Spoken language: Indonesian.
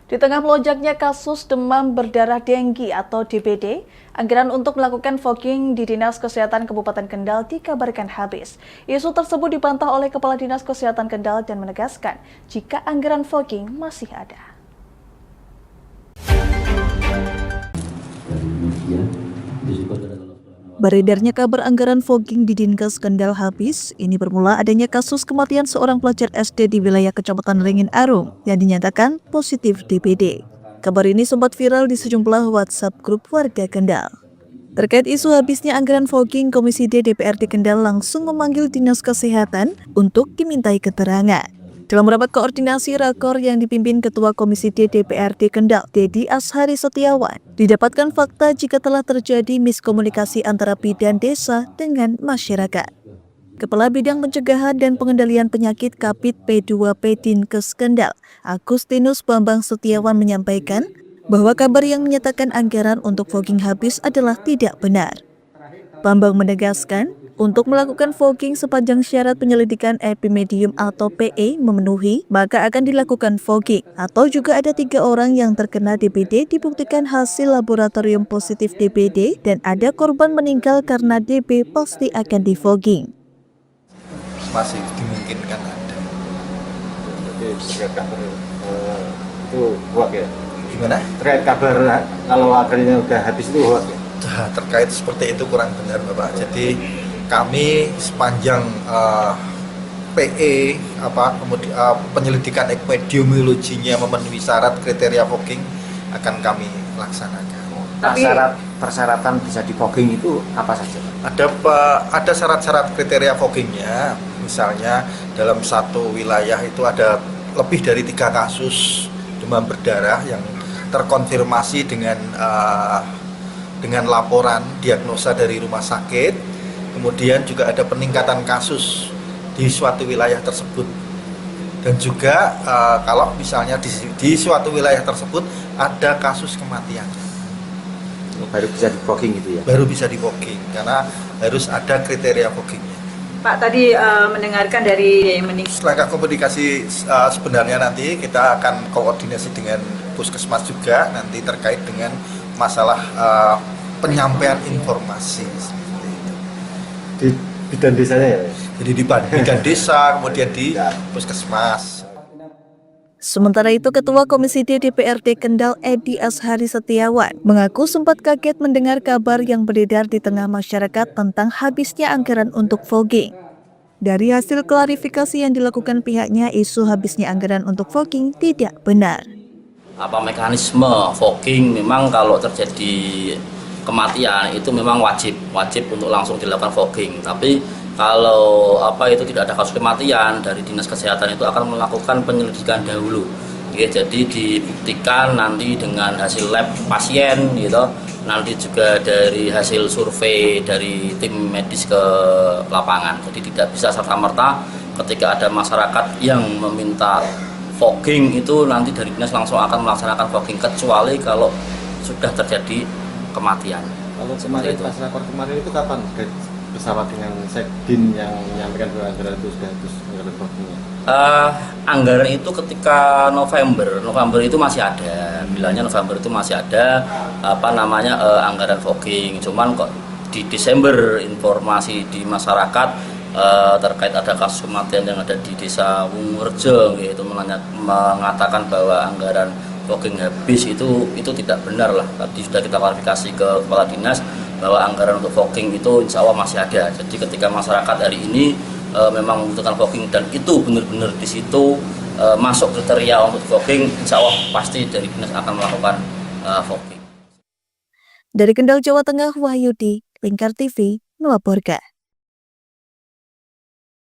Di tengah melonjaknya kasus demam berdarah denggi atau DBD, anggaran untuk melakukan fogging di Dinas Kesehatan Kabupaten Kendal dikabarkan habis. Isu tersebut dibantah oleh Kepala Dinas Kesehatan Kendal dan menegaskan jika anggaran fogging masih ada. Beredarnya kabar anggaran fogging di Dinkes Kendal habis, ini bermula adanya kasus kematian seorang pelajar SD di wilayah Kecamatan Ringin Arum yang dinyatakan positif DBD. Kabar ini sempat viral di sejumlah WhatsApp grup warga Kendal. Terkait isu habisnya anggaran fogging, Komisi D DPRD Kendal langsung memanggil Dinas Kesehatan untuk dimintai keterangan. Dalam rapat koordinasi rakor yang dipimpin Ketua Komisi D DPRD Kendal, Dedi Ashari Setiawan, didapatkan fakta jika telah terjadi miskomunikasi antara bidan desa dengan masyarakat. Kepala Bidang Pencegahan dan Pengendalian Penyakit Kapit P2P Dinkes Kendal, Agustinus Bambang Setiawan menyampaikan bahwa kabar yang menyatakan anggaran untuk fogging habis adalah tidak benar. Bambang menegaskan, untuk melakukan fogging sepanjang syarat penyelidikan epimedium atau PE memenuhi, maka akan dilakukan fogging. Atau juga ada 3 orang yang terkena DBD dibuktikan hasil laboratorium positif DBD dan ada korban meninggal karena DB pasti akan di-fogging. Masih dimungkinkan ada. Oke, terkait kabar itu hoax ya? Gimana? Terkait kabar kalau anggarannya udah habis itu hoax ya? Terkait seperti itu kurang benar Bapak. Jadi kami sepanjang PE kemudian penyelidikan epidemiologinya memenuhi syarat kriteria fogging akan kami laksanakan. Persyaratan bisa di fogging itu apa saja? Ada syarat-syarat kriteria foggingnya, misalnya dalam satu wilayah itu ada lebih dari 3 kasus demam berdarah yang terkonfirmasi dengan laporan diagnosa dari rumah sakit. Kemudian juga ada peningkatan kasus di suatu wilayah tersebut. Dan juga kalau misalnya di suatu wilayah tersebut ada kasus kematian. Baru bisa di fogging gitu ya? Baru bisa di fogging, karena harus ada kriteria foggingnya. Pak, tadi mendengarkan dari Setelah komunikasi sebenarnya nanti kita akan koordinasi dengan Puskesmas juga nanti terkait dengan masalah penyampaian informasi. Di bidan desanya ya? Jadi di bidan desa, kemudian di Puskesmas. Sementara itu, Ketua Komisi D DPRD Kendal Edi Ashari Setiawan mengaku sempat kaget mendengar kabar yang beredar di tengah masyarakat tentang habisnya anggaran untuk fogging. Dari hasil klarifikasi yang dilakukan pihaknya, isu habisnya anggaran untuk fogging tidak benar. Mekanisme fogging memang kalau terjadi kematian itu memang wajib untuk langsung dilakukan fogging. Tapi kalau itu tidak ada kasus kematian, dari Dinas Kesehatan itu akan melakukan penyelidikan dahulu. Jadi dibuktikan nanti dengan hasil lab pasien gitu, nanti juga dari hasil survei dari tim medis ke lapangan. Jadi tidak bisa serta-merta ketika ada masyarakat yang meminta fogging itu nanti dari dinas langsung akan melaksanakan fogging, kecuali kalau sudah terjadi kematian. Kalau kemarin pas rakor kemarin itu kapan bersama dengan Sekdin yang menyampaikan bahwa anggaran itu sudah habis anggaran foggingnya? Anggaran itu ketika November itu masih ada, bilangnya November itu masih ada anggaran fogging. Cuman kok di Desember informasi di masyarakat terkait ada kasus kematian yang ada di desa Wungurjo gitu, mengatakan bahwa anggaran fogging habis itu tidak benar lah. Tadi sudah kita klarifikasi ke Kepala Dinas bahwa anggaran untuk fogging itu insya Allah masih ada. Jadi ketika masyarakat hari ini memang membutuhkan fogging dan itu benar-benar di situ masuk kriteria untuk fogging, insya Allah pasti dari dinas akan melakukan fogging. Dari Kendal, Jawa Tengah, Wahyudi, Lingkar TV melaporkan.